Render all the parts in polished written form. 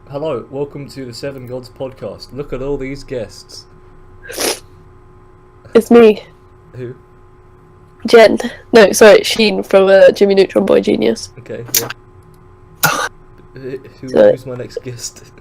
Hello, welcome to the Seven Gods podcast. Look at all these guests. It's me, Who? Jen. No, sorry, Sheen from Jimmy Neutron Boy Genius. Okay, yeah. Sorry. Who's my next guest?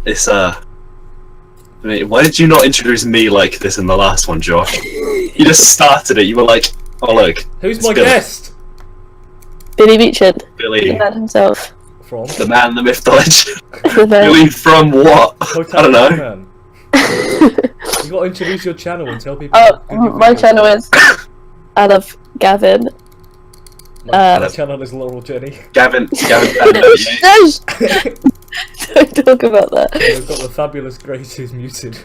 It's why did you not introduce me like this in the last one, Josh? You just started it. You were like, "Oh look, Who's it's my Billy. guest? Billy Beecham, the Billy, man himself. From? the man, the myth, the legend." The man. Billy from what? Hotel I don't know. Man. You gotta introduce your channel and tell people. Oh, who your my videos channel are. is I love Gavin. My channel is Laurel Jenny. Gavin. Shush! Don't talk about that. We've got the fabulous Grace who's muted.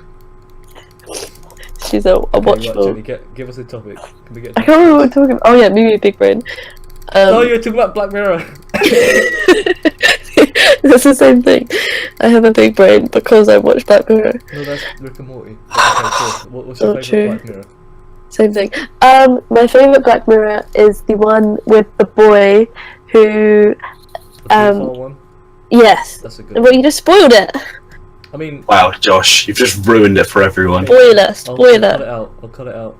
She's a Okay, right, watchful. Jenny, give us a topic. Can we get? I can't remember what we're talking about. Oh yeah, Mimi Big Brain. Oh, you're talking about Black Mirror. It's the same thing. I have a big brain because I watch Black Mirror. No, that's Rick and Morty. Okay, cool. What's your Not favourite true. Black Mirror? Same thing. My favourite Black Mirror is the one with the boy who. The profile one. Yes. That's a good. Well, you just spoiled it. I mean, Wow, Josh, you've just ruined it for everyone. Spoiler. I'll cut Spoiler. it out. I'll cut it out.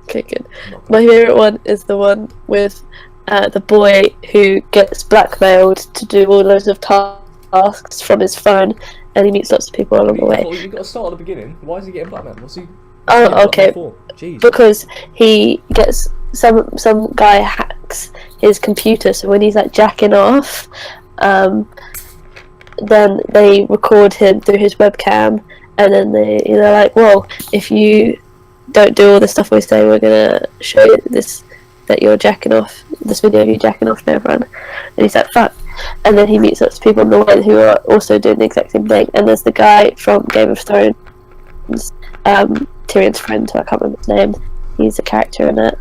Okay, good. I'm not My gonna- favourite one is the one with the boy who gets blackmailed to do all loads of tasks from his phone, and he meets lots of people along the way. You got to start at the beginning. Why is he getting blackmailed? What's he? Oh, okay. For? Jeez. Because he gets some guy hacks his computer, so when he's like jacking off, then they record him through his webcam, and then they're like, well, if you don't do all the stuff we say, we're gonna show you this, that you're jacking off, this video of you jacking off to everyone. And he's like, fuck. And then he meets lots of people on the way who are also doing the exact same thing. And there's the guy from Game of Thrones, Tyrion's friend, who I can't remember his name. He's a character in it,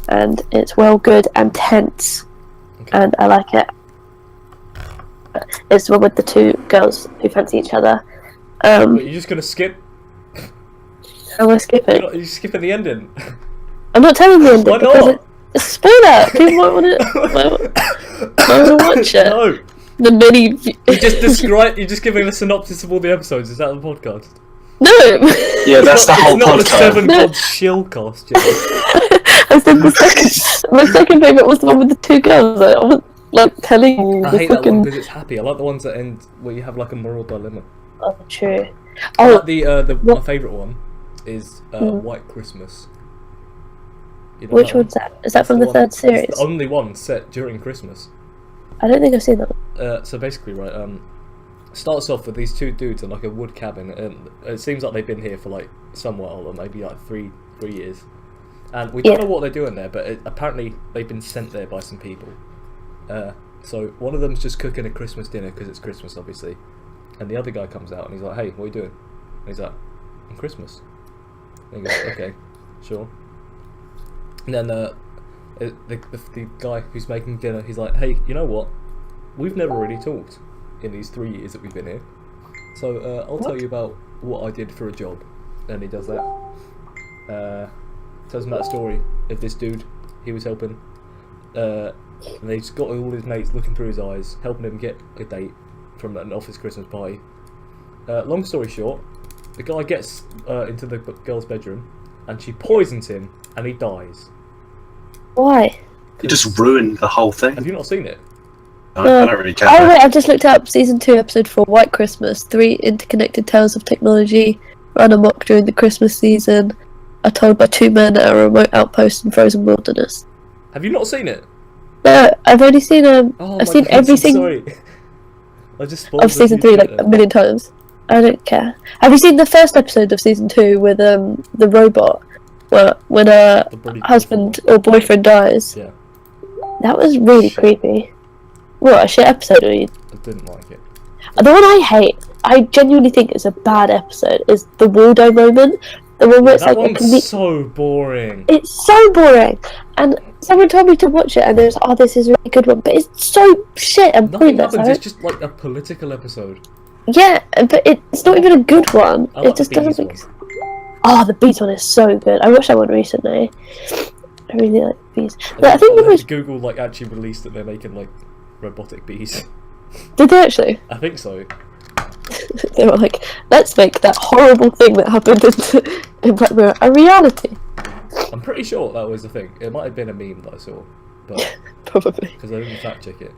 and it's well good and tense, Okay. and I like it. It's the one with the two girls who fancy each other. Wait, you're just gonna skip? How am I skipping? You're skipping the ending. I'm not telling the ending Why because not? it's a spoiler. People might want to watch it. No. The mini. You just describe. You're just giving a synopsis of all the episodes. Is that the podcast? No. Yeah, that's the whole It's not the podcast. Seven No. Gods shillcast. Jimmy. I said the second. My second favorite was the one with the two girls. I was like telling you I the hate that one fucking. because it's happy. I like the ones that end where you have like a moral dilemma. Oh, true. I Oh, like the my what- favourite one is Hmm. White Christmas. You know which that one? one's that? Is that from the one- third It's series? the only one set during Christmas. I don't think I've seen that one. So basically, right, starts off with these two dudes in like a wood cabin, and it seems like they've been here for like some while, or maybe like three years. And we don't Yeah. know what they're doing there, but apparently they've been sent there by some people. So one of them's just cooking a Christmas dinner because it's Christmas, obviously. And the other guy comes out and he's like, "Hey, what are you doing?" And he's like, "On Christmas." And he goes, "Okay, sure." And then the guy who's making dinner, he's like, "Hey, you know what? We've never really talked in these 3 years that we've been here. So I'll tell you about what I did for a job." And he does that. Tells him that story of this dude he was helping. And they just got all his mates looking through his eyes, helping him get a date from an office Christmas party. Long story short, the guy gets into the girl's bedroom, and she poisons him, and he dies. Why? You just ruined the whole thing. Have you not seen it? I don't really care. Oh wait, I've just looked up season 2, episode 4, White Christmas. 3 interconnected tales of technology run amok during the Christmas season are told by two men at a remote outpost in frozen wilderness. Have you not seen it? No, I've only seen Oh I've my seen God, everything Sorry. I just spoiled of season 3 like a million times. I don't care. Have you seen the first episode of season 2 with the robot? Well, when a husband or boyfriend dies. Yeah, That was really Shit. creepy. What, a shit episode? Or you... I didn't like it. The one I hate, I genuinely think is a bad episode, is the Waldo moment. The one where it's That like a one's complete... so boring. It's so boring. And someone told me to watch it and it was, oh, this is a really good one. But it's so shit and Nothing pointless. happens. I It's don't- just like a political episode. Yeah, but it's not even a good one. I like It just the Bees doesn't make... one. Oh, the Bees one is so good. I watched that one recently. I really like the Bees. But I think And the then most... Google like actually released that they're making like robotic bees. Did they actually? I think so. They were like, let's make that horrible thing that happened in Black Mirror a reality. I'm pretty sure that was the thing. It might have been a meme that I saw, but Probably. because I didn't fact check it.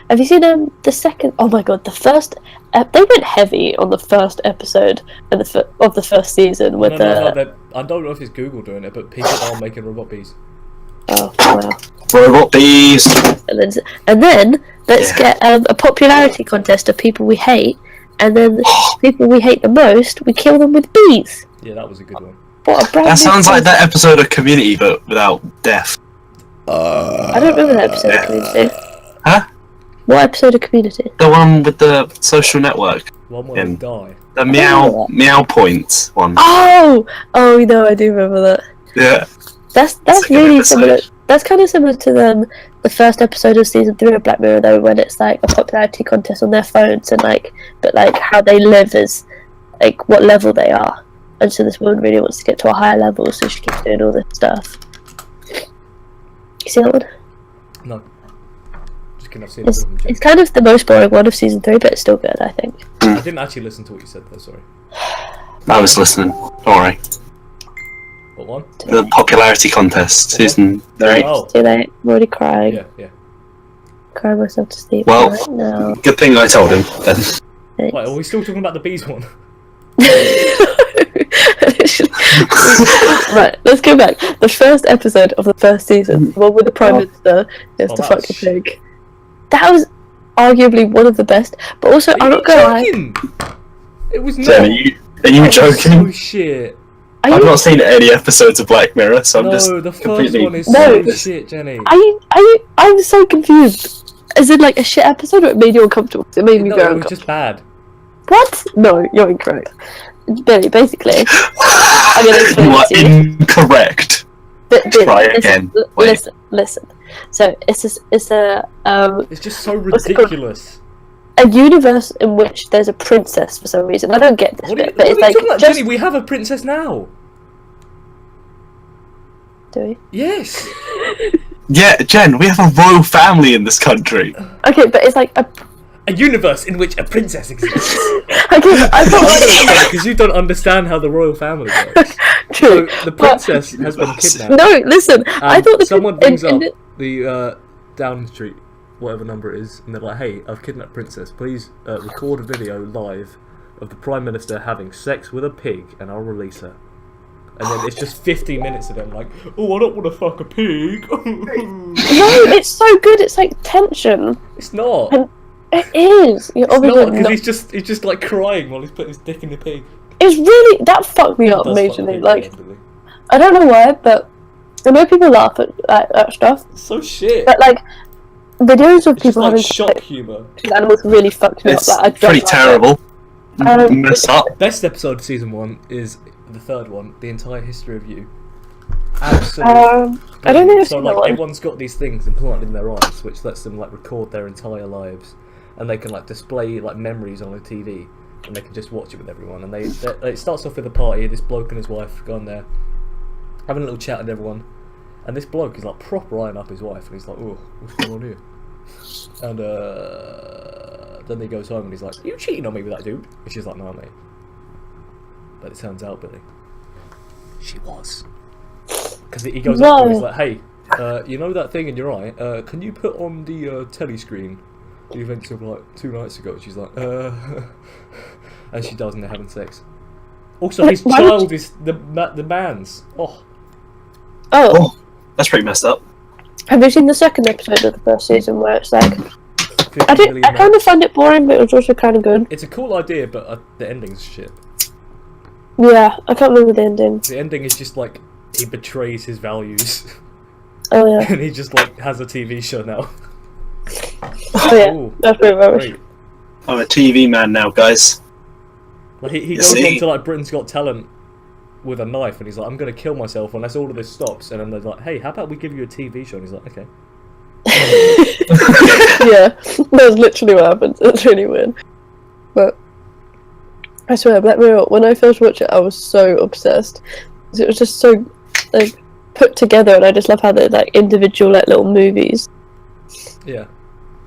Have you seen the second? Oh my god, the first. They went heavy on the first episode and of the first season with I don't know if it's Google doing it, but people are making robot bees. Oh wow. Robot bees. And then let's get a popularity contest of people we hate, and then people we hate the most, we kill them with bees. Yeah, that was a good one. What a brand That new sounds like concept. that episode of Community, but without death. I don't remember that episode of Community. Huh? What episode of Community? The one with the social network. One where they And- die. The remember meow point one. Oh no, I do remember that. Yeah. That's It's a good really episode. similar. That's kind of similar to the first episode of season 3 of Black Mirror, though, when it's like a popularity contest on their phones and but how they live is what level they are. And so this woman really wants to get to a higher level, so she keeps doing all this stuff. You see that one? No. Just kidding, I've seen it. It's kind of the most boring one of season 3, but it's still good, I think. I didn't actually listen to what you said though, sorry. I was listening. Don't worry. What one? The popularity contest, season 3. Oh, Too late. I'm already crying. yeah. Crying myself to sleep Well- right now. Good thing I told him then. Wait, are we still talking about the bees one? Right, let's go back. The first episode of the first season, the one with the Prime Minister, is Oh, to that fuck was the shit. pig. That was arguably one of the best, but also I'm not gonna lie. joking! It was not. Jen, are you It was joking? so shit. Are I've you, not seen any episodes of Black Mirror, so I'm just No, the first completely... one is No. so shit, Jenny. I'm so confused. Is it like a shit episode, or it made you uncomfortable? 'Cause it made me No, very it was uncomfortable. just bad. What? No, you're incorrect. Basically, I'm gonna explain You are it to you. incorrect. Try again. Wait. Listen. So it's a It's just so What's it called? ridiculous. a universe in which there's a princess for some reason. I don't get this What are you, bit, but what it's are you like talking about, just Jenny? We have a princess now. do we? Yes. Yeah, Jen, we have a royal family in this country. Okay, but it's like A universe in which a princess exists. okay. I thought Because you don't understand how the royal family works. true. So the princess has been kidnapped. No, listen. I And thought the someone brings up in- the Downing Street, whatever number it is, and they're like, "Hey, I've kidnapped Princess. Please record a video live of the Prime Minister having sex with a pig, and I'll release her." And then it's just 15 minutes of them like, "Oh, I don't want to fuck a pig." No, it's so good. It's like tension. It's not. And it is. You're It's obviously not because not. he's just like crying while he's putting his dick in the pig. It was really that fucked me up Does fuck the majorly. pig, Like randomly. I don't know why, but I know people laugh at that stuff, It's so shit. but like videos of It's just people like having shock sex humour. with animals really fucked me It's up. Like, I don't pretty like it. terrible. Um, Mess up. Best episode of season 1 is the third one, The Entire History of You. Absolutely. I don't think I've So seen like that one. everyone's got these things implanted in their eyes, which lets them like record their entire lives, and they can like display like memories on a TV, and they can just watch it with everyone. And it starts off with a party. This bloke and his wife go on there, having a little chat with everyone, and this bloke is like proper eyeing up his wife, and he's like, "Oh, what's going on here?" And then he goes home and he's like, "You cheating on me with that dude?" And she's like, "No, mate." But it turns out, Billy, she was. Because he goes up and he's like, "Hey, you know that thing in your eye? Can you put on the telly screen the events of like 2 nights ago?" And she's like, and she does, and they're having sex. Also, Wait, his why would child is the man's. Oh, Oh, Oh, that's pretty messed up. have you seen the second episode of the first season where it's like 50 I million kind of found it boring, but it was also kind of good. It's a cool idea, but the ending's shit. Yeah, I can't remember the ending. The ending is just like he betrays his values, Oh yeah, and he just like has a TV show now. oh yeah, Ooh, that's pretty rubbish. great. I'm a TV man now, guys. Like he You goes see? on to like Britain's Got Talent with a knife, and he's like, "I'm gonna kill myself unless all of this stops." And then they're like, "Hey, how about we give you a TV show?" And he's like, "Okay." Yeah, that's literally what happens. It's really weird. But I swear, Black Mirror, when I first watched it, I was so obsessed. It was just so like put together, and I just love how they're like individual like little movies. Yeah.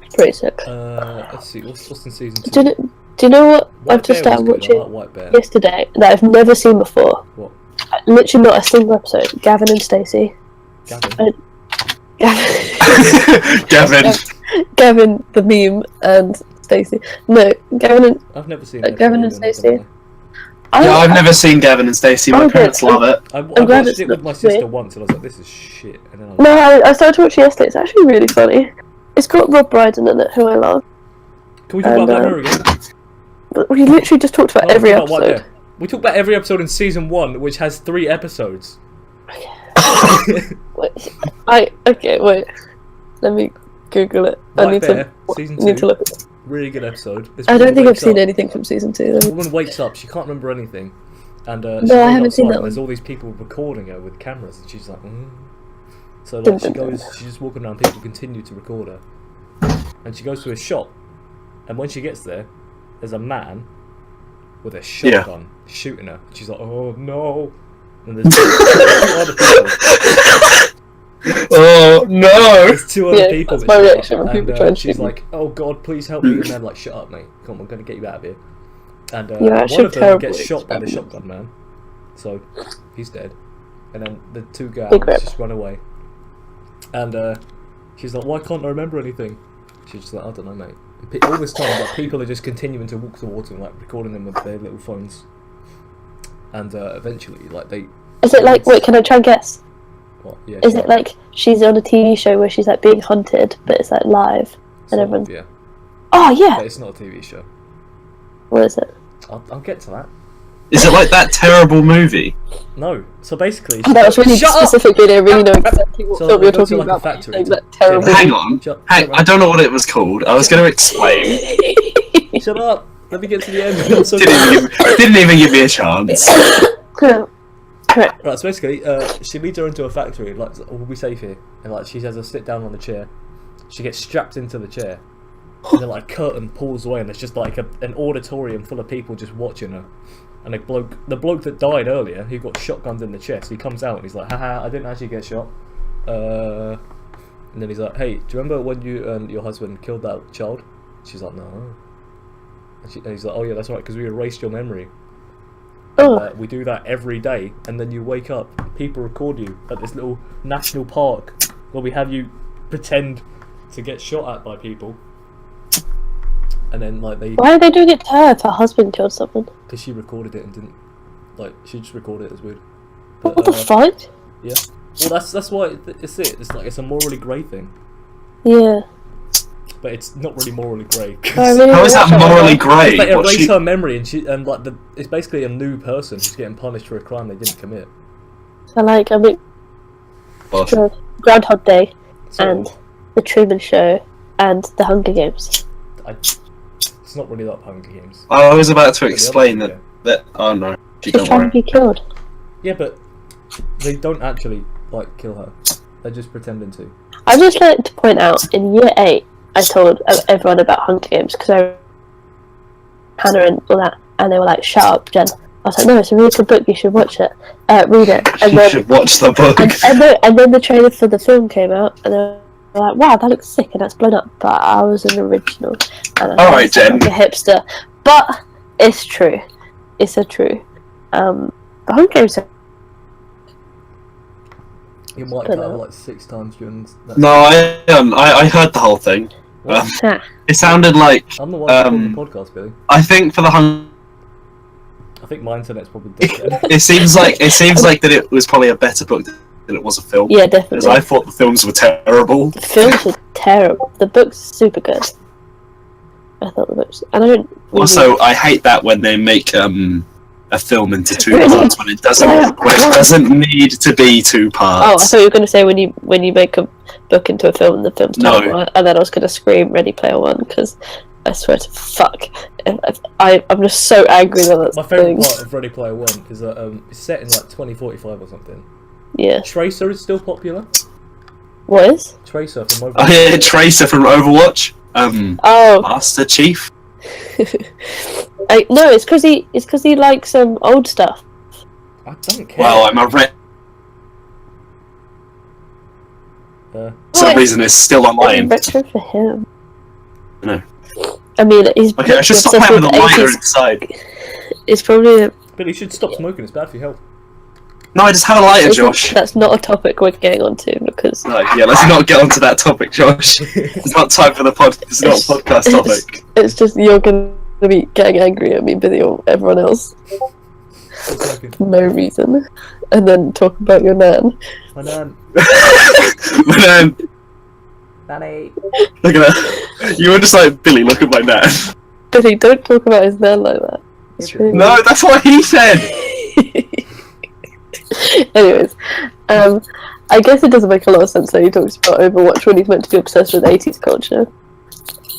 It's pretty sick. Let's see. What's in season 2? Do you know what White I've just Bear was started good. I watching like White Bear. yesterday that I've never seen before? What? Literally not a single episode. Gavin and Stacey. Gavin? Gavin, Gavin. Gavin the meme, and Stacey. No, Gavin and I've never seen Gavin and Stacey. Yeah, I've never seen Gavin and Stacey. My Oh, good. parents love it. I I'm glad watched it's it with not my sister me. once and I was like, this is shit. And then I was No, I started to watch it yesterday. It's actually really funny. It's got Rob Brydon in it, who I love. can we talk about and, Black Mirror again? But we literally just talked about No, every talk about White episode. Bear. We talked about every episode in season 1, which has 3 episodes. Wait. Let me Google it. I White need Bear, to season need 2. to look at it. Really good episode. This I woman don't think I've wakes seen up- anything from season 2. The woman wakes up, she can't remember anything. And she No, I goes haven't outside seen that and there's one. all these people recording her with cameras and she's like, So Dun, like she dun, dun. goes, she's just walking around, people continue to record her. And she goes to a shop, and when she gets there, there's a man with a shotgun shooting her. She's like, oh no. And there's two other people. Oh no! There's 2 other Yeah, people. that's that my show reaction up, when people and, try and she's shoot me. like, oh god, please help me. And they're like, shut up, mate. Come on, I'm gonna get you out of here. And You're one actually of them terrible gets at shot by the explaining. shotgun man. So he's dead. And then the 2 girls Big rip. just run away. And she's like, why can't I remember anything? She's just like, I don't know, mate. And all this time, like, people are just continuing to walk towards them, like recording them with their little phones. And eventually, like they. Is it like? Wait, can I try and guess? What? Yeah. Is sure. it like she's on a TV show where she's like being hunted, but it's like live and Sort everyone? of, yeah. Oh yeah. But it's not a TV show. What is it? I'll get to that. Is it like that terrible movie? No. So basically, That was really Shut up! specific. I really know exactly what So film they you're go to, talking like, a about. factory Like to- that terrible. Hang on. Shut I don't know what it was called. I was going to explain. Shut up! Let me get to the end. I'm so Didn't even give me a chance. Correct. Right, so basically, she leads her into a factory, like, we'll be safe here. And, like, she has her sit down on the chair. She gets strapped into the chair. And then, like, a curtain pulls away, and there's just, like, an auditorium full of people just watching her. And the bloke that died earlier, who got shotgunned in the chest, he comes out and he's like, haha, I didn't actually get shot. And then he's like, hey, do you remember when you and your husband killed that child? She's like, no. And he's like, oh yeah, that's right, because we erased your memory. Oh, We do that every day, and then you wake up, people record you at this little national park where we have you pretend to get shot at by people. And then, like, why are they doing it to her if her husband killed someone? because she recorded it and didn't, like, she just recorded it as weird. What But, the fuck? yeah. Well, that's why it's it. It's like, it's a morally grey thing. Yeah. But it's not really morally grey. I really How is that watch morally that. grey? They What, erase she- her memory, and like it's basically a new person who's getting punished for a crime they didn't commit. So like, I mean, What? Groundhog Day So, and The Truman Show and The Hunger Games. it's not really like Hunger Games. I was about to The other explain thing, that. Oh no. She's Don't trying worry. to be killed. Yeah, but they don't actually like kill her. They're just pretending to. I'd just like to point out, in year 8, I told everyone about Hunger Games because I Hannah and all that, and they were like, "Shut up, Jen." I was like, "No, it's a really good book. You should watch it. Read it." And You then, should watch the book. and then the trailer for the film came out, and they were like, "Wow, that looks sick," and that's blown up. But I was an original, and I All right, was like Jen. a hipster. But it's true. It's a true. The Hunger Games. You might Don't cut her know. like 6 times during. That. No, I heard the whole thing. What? It sounded like I'm the one recording the podcast, Billy. I think for the Hunger. I think my internet's probably dead. It seems like that it was probably a better book than it was a film. Yeah, Because definitely. I thought the films were terrible. The films are terrible. The book's super good. I thought the books, and I don't. Really, Also, I hate that when they make a film into 2 parts when it doesn't need to be 2 Oh, I parts. thought you were going to say when you make a book into a film and the film's No. terrible, and then I was going to scream Ready Player One because I swear to fuck, I'm just so angry that that's My the favourite thing. part of Ready Player One is that it's set in like 2045 or something. Yeah. Tracer is still popular. What is? Tracer from Oh Overwatch. yeah, Tracer from Overwatch. Oh, Master Chief. no, it's because he likes old stuff. I don't care. Well, I'm a ret. Uh, For some What? reason, it's still online. Retro for him. No. I mean, he's Okay, I should stop obsessed playing with the lighter 80s. inside. It's probably Billy, you should stop smoking. It's bad for your health. No, I just had a lighter, Josh. That's not a topic we're getting onto because No, yeah, let's not get onto that topic, Josh. It's not time for the pod. It's not a podcast topic. it's just you're gonna be getting angry at me, Billy, or everyone else. Stop smoking. For no reason, and then talk about your nan. My nan. My nan. Nanny. Look at that. You were just like, Billy, look at my nan. Billy, don't talk about his nan like that. It's really No, that's what he said. Anyways, I guess it doesn't make a lot of sense that he talks about Overwatch when he's meant to be obsessed with 80s culture.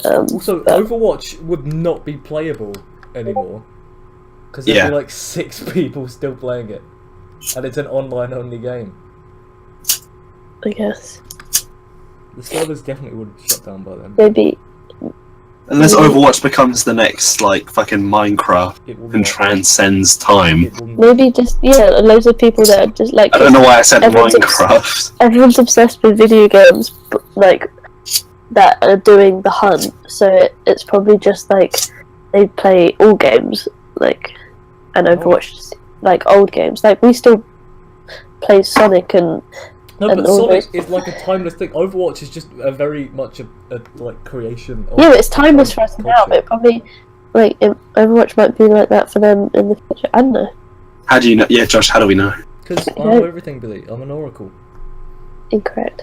Also, but- Overwatch would not be playable anymore. Because there'd Yeah. be like 6 people still playing it. And it's an online only game. I guess The servers definitely would shut down by then. maybe Unless Overwatch becomes the next, like, fucking Minecraft It will and not. transcends time. It will not. maybe just loads of people that are just like I don't know why I said Everyone's Minecraft. everyone's obsessed with video games, like that are doing the hunt. So it's probably just like they play all games, like and Overwatch, like old games. Like we still play Sonic and No, and but all Sonic those- is like a timeless thing. Overwatch is just a very much a like creation of... yeah, but it's timeless for us now. culture. But it probably like Overwatch might be like that for them in the future. I don't know. How do you know? Yeah, Josh, how do we know? Because I know everything, Billy. I'm an oracle. Incorrect.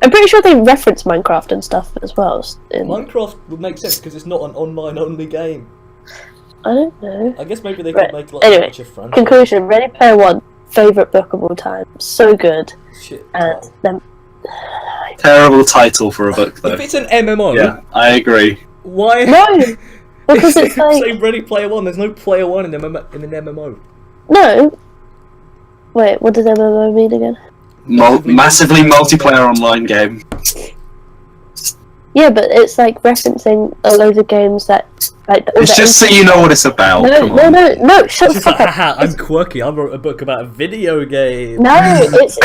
I'm pretty sure they reference Minecraft and stuff as well. Minecraft would make sense because it's not an online only game. I don't know. I guess maybe they Right, could make like anyway, a franchise. Conclusion: Ready Player One, favorite book of all time. So good. Shit. And then Terrible title for a book, though. If it's an MMO, Yeah, I agree. why? no, because it's Say like Ready Player One. There's no Player One in an MMO. no. Wait, what does MMO mean again? Massively multiplayer online game. Yeah, but it's like referencing a load of games that like. It's just so you know what it's about. No, Come no, on. no, no! Shut the She's fuck like, up. haha, I'm quirky. I wrote a book about a video game. No, it's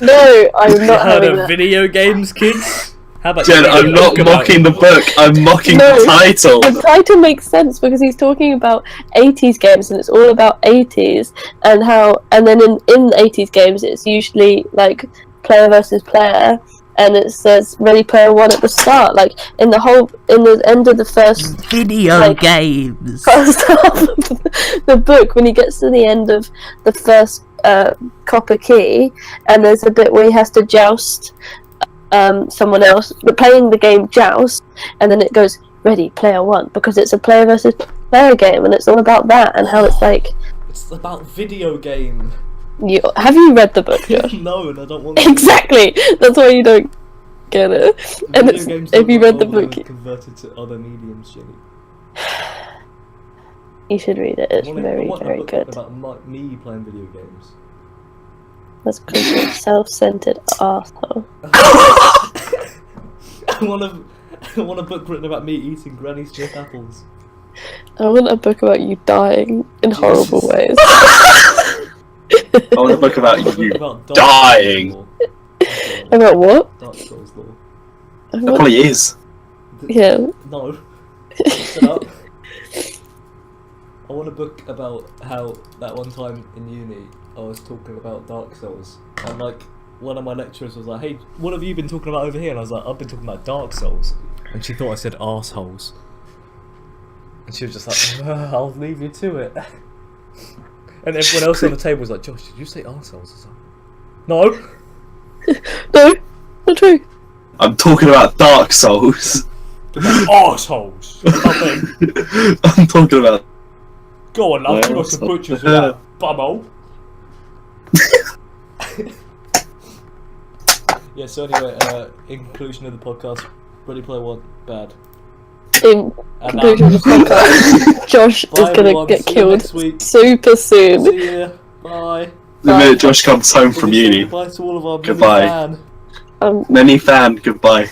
no. I'm You not heard having of that. video games, kids? How about Jen, you I'm read a not book about- mocking the book. I'm mocking No. the title. The title makes sense because he's talking about 80s games and it's all about 80s and how, and then in 80s games it's usually like player versus player and it says Ready Player One at the start, like in the end of the first Video Like- games. half of the book when he gets to the end of the first copper key and there's a bit where he has to joust someone else, but playing the game Joust, and then it goes Ready Player One because it's a player versus player game, and it's all about that and how it's like. It's about video game. Have you read the book, Josh? No, and I don't want to. Exactly. That's why you don't get it. And Video it's, games if you don't read the overload book, converted to other mediums, Jenny. you should read it. It's I want very, a very book good. about me playing video games. That's because you're a self-centered arsehole. I want a book written about me eating Granny Smith apples. I want a book about you dying in horrible Jesus. ways. I want a book about you About Dark dying. Souls lore. About what? Dark Souls lore. That probably is. Yeah. No. Shut up. I want a book about how that one time in uni I was talking about Dark Souls and like one of my lecturers was like, hey, what have you been talking about over here? And I was like, I've been talking about Dark Souls. And she thought I said arseholes. And she was just like, I'll leave you to it. And everyone else on the table was like, Josh, did you say arseholes? I was like, no. No, not true. I'm talking about Dark Souls. Arseholes. Nothing. I'm talking about. Go on, I'll give us some butchers with that bumhole. Yeah, so anyway, in conclusion of the podcast, Ready Player One, bad. In And conclusion of the podcast, Josh is Bye, gonna everyone. get See you killed next week. super soon. See ya. Bye. The minute Josh comes home from Can you say uni. Goodbye to all of our Goodbye. many fan. Many fan, goodbye.